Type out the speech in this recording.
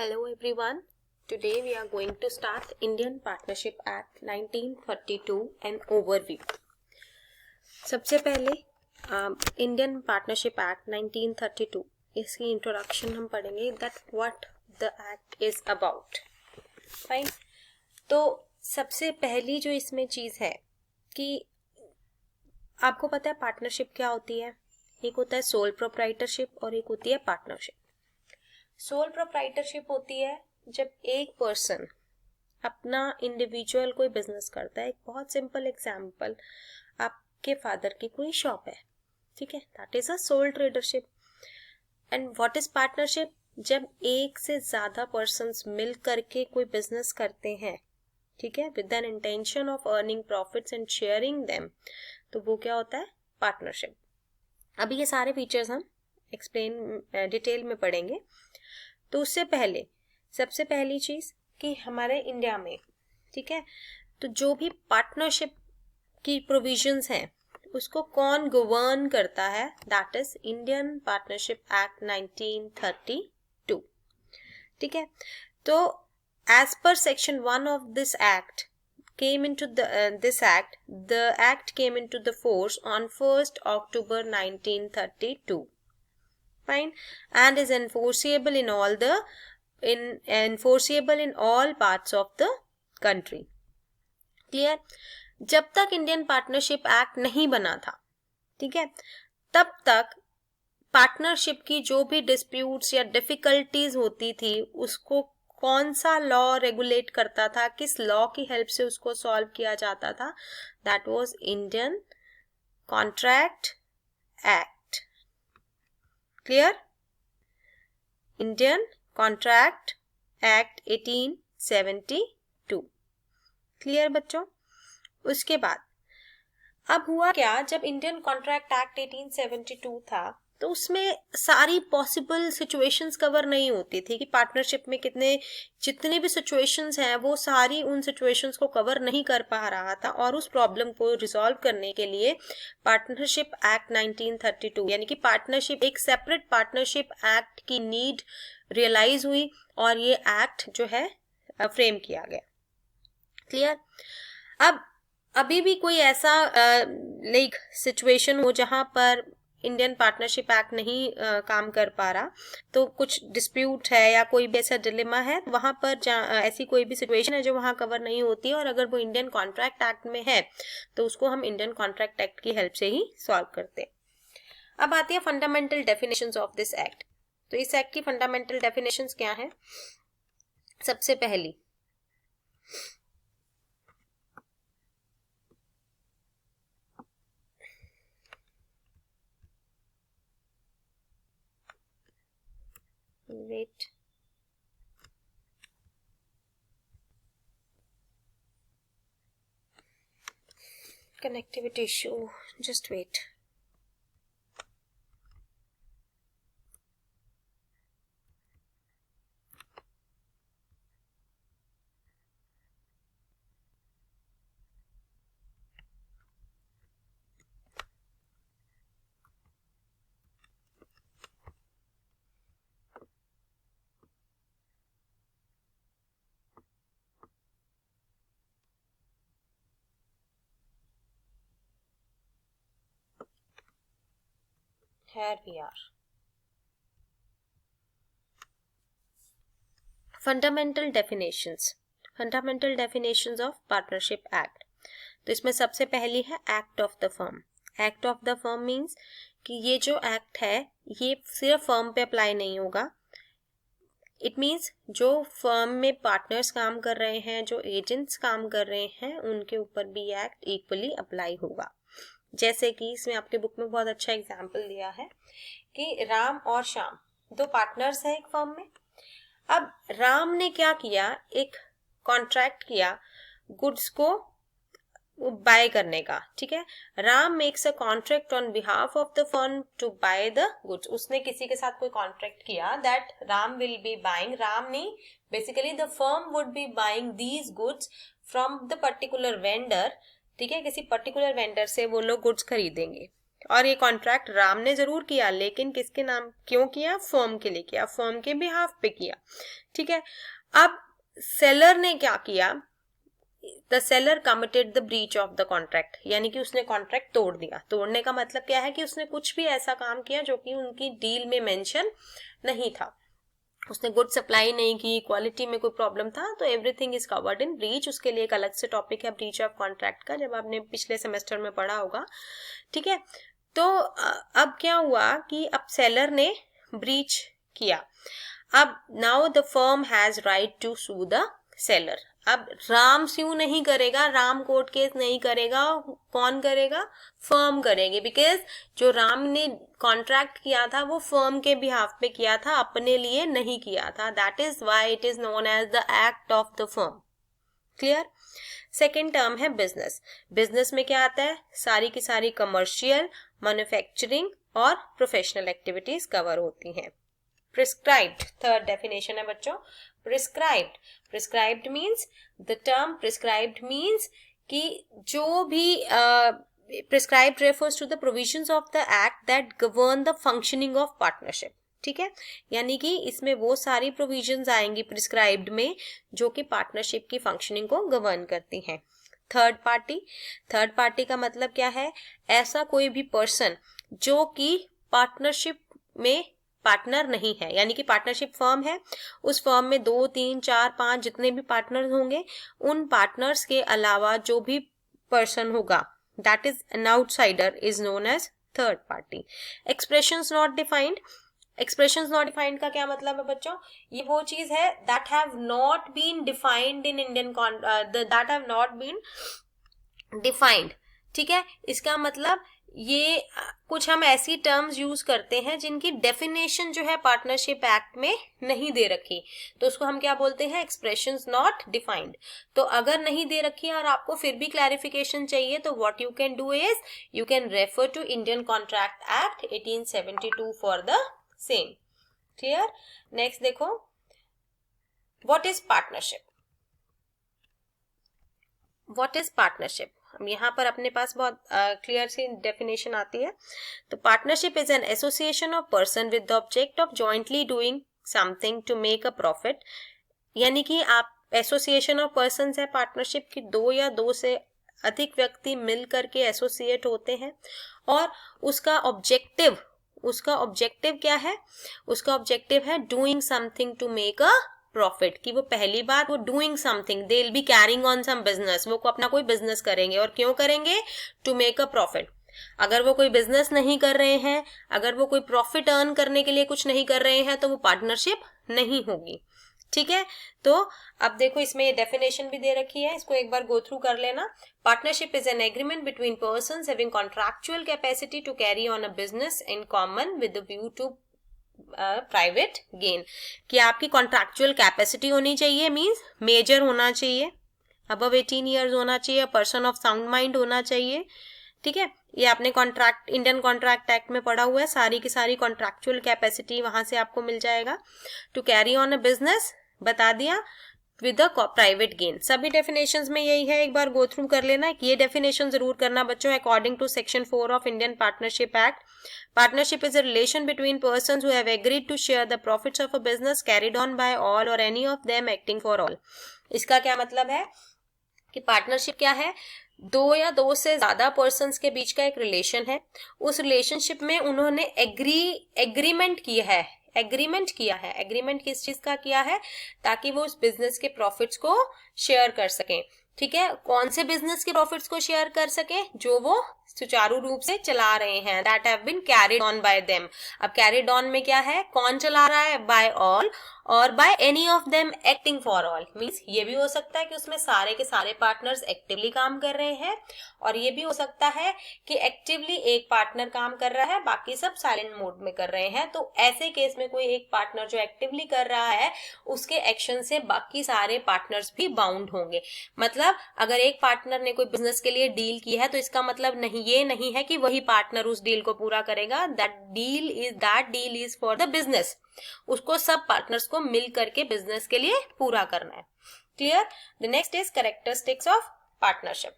Hello everyone. Today we are going to start Indian Partnership Act 1932 an overview. सबसे पहले Indian partnership act 1932 इसकी introduction हम पढ़ेंगे that what the act is about. Fine. तो सबसे पहली जो इसमें चीज है कि आपको पता है पार्टनरशिप क्या होती है. एक होता है सोल प्रोप्राइटरशिप और एक होती है पार्टनरशिप. सोल प्रोप्राइटरशिप होती है जब एक पर्सन अपना इंडिविजुअल कोई बिजनेस करता है. एक बहुत सिंपल एग्जांपल, आपके फादर की कोई शॉप है, ठीक है, that is a sole tradership. And what is partnership? जब एक से ज्यादा पर्सन्स मिल करके कोई बिजनेस करते हैं, ठीक है, with an intention of earning profits and sharing them, तो वो क्या होता है? पार्टनरशिप. अभी ये सारे फीचर्स हम एक्सप्लेन डिटेल में पढ़ेंगे. तो उससे पहले सबसे पहली चीज कि हमारे इंडिया में, ठीक है, तो जो भी पार्टनरशिप की प्रोविजंस हैं उसको कौन गवर्न करता है? That is Indian partnership act 1932. ठीक है. तो एज पर section 1 of this act came into the act came into the force on 1st October 1932. Fine. And is enforceable in all parts of the country. Clear? जब तक Indian partnership act नहीं बना था, ठीक है, तब तक पार्टनरशिप की जो भी डिस्प्यूट्स या डिफिकल्टीज होती थी उसको कौन सा लॉ रेगुलेट करता था, किस लॉ की हेल्प से उसको सॉल्व किया जाता था? That was Indian Contract act. Clear? Indian Contract Act 1872. Clear बच्चों? उसके बाद अब हुआ क्या, जब इंडियन कॉन्ट्रैक्ट एक्ट 1872 था तो उसमें सारी पॉसिबल सिचुएशंस कवर नहीं होती थी कि पार्टनरशिप में जितने भी सिचुएशंस हैं वो सारी उन सिचुएशंस को कवर नहीं कर पा रहा था. और उस प्रॉब्लम को रिजॉल्व करने के लिए पार्टनरशिप एक्ट 1932 यानी कि पार्टनरशिप, एक सेपरेट पार्टनरशिप एक्ट की नीड रियलाइज हुई और ये एक्ट जो है फ्रेम किया गया. क्लियर? अब अभी भी कोई ऐसा लाइक सिचुएशन हो जहां पर इंडियन पार्टनरशिप एक्ट नहीं काम कर पा रहा, तो कुछ डिस्प्यूट है या कोई भी ऐसा डिलेमा है, वहां पर ऐसी कोई भी सिचुएशन है जो वहां कवर नहीं होती है और अगर वो इंडियन कॉन्ट्रैक्ट एक्ट में है तो उसको हम इंडियन कॉन्ट्रैक्ट एक्ट की हेल्प से ही सॉल्व करते हैं. अब आती है fundamental definitions of this act. तो इस एक्ट की फंडामेंटल डेफिनेशंस क्या है? सबसे पहली, wait, connectivity issue, just wait. Here we are. Fundamental definitions of partnership act. तो इसमें सबसे पहली है act of the firm. Act of the firm means कि ये जो एक्ट है ये सिर्फ फर्म पे अप्लाई नहीं होगा. इट मीन्स जो फर्म में पार्टनर्स काम कर रहे हैं, जो एजेंट्स काम कर रहे हैं, उनके ऊपर भी एक्ट इक्वली अप्लाई होगा. जैसे कि इसमें आपके बुक में बहुत अच्छा एग्जाम्पल दिया है कि राम और श्याम दो पार्टनर्स हैं एक फर्म में. अब राम ने क्या किया, एक कॉन्ट्रैक्ट किया गुड्स को बाय करने का, ठीक है. Ram makes a contract on behalf of the firm to buy the goods. उसने किसी के साथ कोई कॉन्ट्रैक्ट किया that Ram will be buying, Ram नहीं, basically the firm would be buying these goods from the particular vendor. ठीक है, किसी पर्टिकुलर वेंडर से वो लोग गुड्स खरीदेंगे. और ये कॉन्ट्रैक्ट राम ने जरूर किया, लेकिन किसके नाम क्यों किया? फर्म के लिए किया, फर्म के बिहाफ पे किया, ठीक है। अब सेलर ने क्या किया? The seller committed the breach of the contract, यानी कि उसने कॉन्ट्रैक्ट तोड़ दिया। तोड़ने का मतलब क्या है कि उसने कुछ भी ऐसा काम किया जो कि उनकी डील में मेंशन नहीं था। उसने गुड सप्लाई नहीं की, क्वालिटी में कोई प्रॉब्लम था, तो everything is covered in breach. उसके लिए एक अलग से टॉपिक है ब्रीच ऑफ कॉन्ट्रैक्ट का, जब आपने पिछले सेमेस्टर में पढ़ा होगा, ठीक है। तो अब क्या हुआ कि अब सेलर ने ब्रीच किया। अब now the firm has right to sue the seller. अब राम स्यू नहीं करेगा, राम कोर्ट केस नहीं करेगा, कौन करेगा? फर्म करेगी, बिकॉज जो राम ने कॉन्ट्रैक्ट किया था वो फर्म के बिहाफ पे किया था, अपने लिए नहीं किया था। That is why it is known as the act of the firm. Clear? Second term है बिजनेस। बिजनेस में क्या आता है? सारी की सारी कमर्शियल, मैन्युफैक्चरिंग और प्रोफेशनल एक्टिविटीज कवर होती हैं। प्रिस्क्राइब्ड, थर्ड डेफिनेशन है बच्चों, prescribed. Prescribed means, the term prescribed means कि जो भी prescribed refers to the provisions of the act that govern the functioning of partnership, ठीक है। यानी कि इसमें वो सारी प्रोविजंस आएंगी प्रिस्क्राइब्ड में जो कि पार्टनरशिप की फंक्शनिंग को गवर्न करती हैं। थर्ड पार्टी, थर्ड पार्टी का मतलब क्या है? ऐसा कोई भी पर्सन जो कि पार्टनरशिप में पार्टनर नहीं है, यानी कि पार्टनरशिप फर्म है, उस फर्म में 2, 3, 4, 5 जितने भी पार्टनर्स होंगे, उन पार्टनर्स के अलावा जो भी पर्सन होगा, that is an outsider, is known as third party. Expressions not defined. Expressions not defined का क्या मतलब है बच्चों? ये वो चीज है that have not been defined in Indian, that have not been defined, ठीक है। इसका मतलब ये कुछ हम ऐसी टर्म्स यूज करते हैं जिनकी डेफिनेशन जो है पार्टनरशिप एक्ट में नहीं दे रखी, तो उसको हम क्या बोलते हैं? Expressions not defined. तो अगर नहीं दे रखी है और आपको फिर भी क्लैरिफिकेशन चाहिए, तो what you can do is you can refer to Indian Contract Act 1872 for the same. Clear? Next देखो, what is partnership? What is partnership? यहाँ पर अपने पास बहुत क्लियर सी डेफिनेशन आती है। तो partnership is an association of person with the object of jointly doing something to make a profit. यानी कि आप एसोसिएशन ऑफ पर्सन है पार्टनरशिप की, 2 या 2 से अधिक व्यक्ति मिल करके एसोसिएट होते हैं, और उसका ऑब्जेक्टिव क्या है? उसका ऑब्जेक्टिव है doing something to make a profit, कि वो पहली बात वो doing something, they will be carrying on some business, वो अपना कोई बिजनेस करेंगे, और क्यों करेंगे? To make a profit. अगर वो कोई बिजनेस नहीं कर रहे हैं, अगर वो कोई प्रॉफिट अर्न करने के लिए कुछ नहीं कर रहे हैं, तो वो पार्टनरशिप नहीं होगी, ठीक है। तो अब देखो इसमें ये डेफिनेशन भी दे रखी है, इसको एक बार गो थ्रू कर लेना। Partnership is an agreement between persons having contractual capacity to carry on a business in common with the view to private gain, कि आपकी कॉन्ट्रैक्चुअल कैपेसिटी होनी चाहिए, मींस मेजर होना चाहिए, अबव 18 ईयर्स होना चाहिए, पर्सन ऑफ साउंड माइंड होना चाहिए, ठीक है। ये आपने कॉन्ट्रैक्ट, इंडियन कॉन्ट्रैक्ट एक्ट में पढ़ा हुआ है, सारी की सारी कॉन्ट्रैक्चुअल कैपेसिटी वहां से आपको मिल जाएगा। To carry on a business बता दिया, विद द प्राइवेट गेन। सभी डेफिनेशंस में यही है, एक बार गो थ्रू कर लेना। ये डेफिनेशन जरूर करना बच्चों, according to section 4 of Indian partnership act, partnership is a relation between persons who have agreed to share the profits of a business carried on by all or any of them acting for all। इसका क्या मतलब है कि partnership क्या है? 2 या 2 से ज्यादा पर्सन्स के बीच का एक रिलेशन है, उस रिलेशनशिप में उन्होंने एग्रीमेंट किया है। एग्रीमेंट किस चीज का किया है? ताकि वो उस बिजनेस के प्रॉफिट्स को शेयर कर सकें, ठीक है। कौन से बिजनेस के प्रॉफिट्स को शेयर कर सके? जो वो सुचारू रूप से चला रहे हैं, that have been carried on by them. अब कैरिड ऑन में क्या है? कौन चला रहा है? बाय ऑल और by any of them acting for all. Means ये भी हो सकता है कि उसमें सारे के सारे पार्टनर्स एक्टिवली काम कर रहे हैं, और ये भी हो सकता है कि एक्टिवली एक पार्टनर काम कर रहा है, बाकी सब साइलेंट मोड में कर रहे हैं। तो ऐसे केस में कोई एक पार्टनर जो एक्टिवली कर रहा है, उसके एक्शन से बाकी सारे पार्टनर्स भी बाउंड होंगे। मतलब अगर एक पार्टनर ने कोई बिजनेस के लिए डील की है, तो इसका मतलब ये नहीं है कि वही पार्टनर उस डील को पूरा करेगा। That deal is for the business, उसको सब पार्टनर्स को मिल करके बिजनेस के लिए पूरा करना है। Clear? The next is characteristics of partnership.